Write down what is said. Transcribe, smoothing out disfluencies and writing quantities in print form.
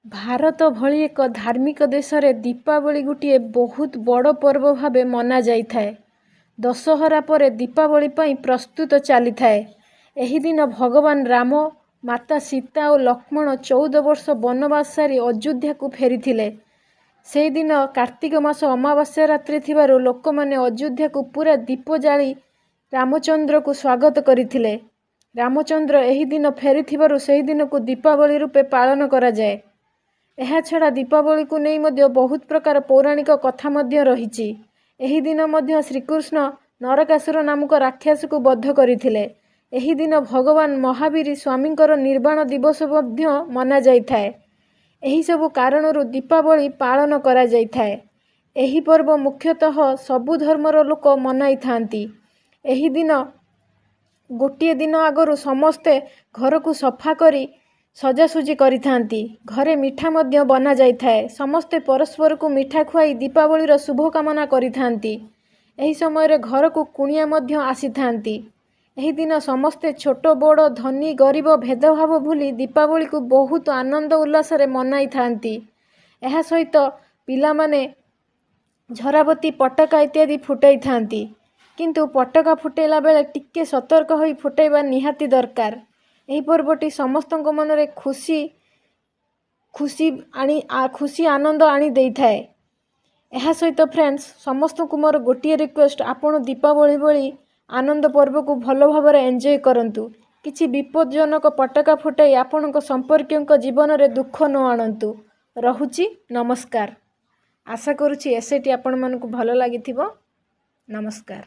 भारत भली एक धार्मिक देश रे दीपावली गोटे बहुत बड़ पर्व भाव मना जाए। दशहरा पर दीपावली पई प्रस्तुत चली थाए। एही दिन भगवान राम, माता सीता और लक्ष्मण 14 वर्ष वनवास सारी अयोध्या को फेरी। से दिन कार्तिक मास अमावास्या रात्रि थिबारु लोक माने अयोध्या को पूरा दीप जाली रामचंद्र को स्वागत करथिले। रामचंद्र एही दिन फेरी थिबारु सेही दिन को दीपावली रूपे पालन करा जाए। एहा छड़ा दीपावली को नहीं मध्य बहुत प्रकार पौराणिक कथा मध्य रहिछि। एही दिन मध्य श्रीकृष्ण नरकासुर नामक राक्षस को बद्ध करथिले। एही दिन भगवान महावीर स्वामींकर निर्वाण दिवस मध्य मना जाइथाए। एही सब कारणरू दीपावली पालन करा जाइथाए। एही पर्व मुख्यतः सबु धर्मर लोक मनाई थांती। एही दिन गोटे दिन आगरू समस्ते घर को सफा करी सजासुजी करि थांती। घरे मिठा मध्य बना जाइथाए। समस्ते परस्पर को मिठा खुआई दीपावली शुभ कामना करि थांती। एही समय रे घर को कुणिया मध्य आसी थांती। एही दिन समस्ते छोट बड़ धनी गरीब भेदभाव भूली दीपावली को बहुत आनंद उल्लास रे मनाई थांती। एहा सहित पिला माने झराबती पटका इत्यादि फुटाई थांती। किंतु पटका फुटेला बेले टिके सतर्क होई फुटाइबा निहाती दरकार। एही पर्वटी समस्तଙ୍କ मनरे खुशी आनंद आनी देई थाए। एहा सहित फ्रेंड्स समस्त को मोर गोटिए रिक्वेस्ट, आपण दीपावली भली आनंद पर्व को भल भाव एंजॉय करंतु। किछि विपज्जनक पटका फुटाई आपणक संपर्कियों जीवन रे दुख न आणंतु। रहुची नमस्कार। आशा करूची एसेटी आपण मानकु भल लागिथिबो। नमस्कार।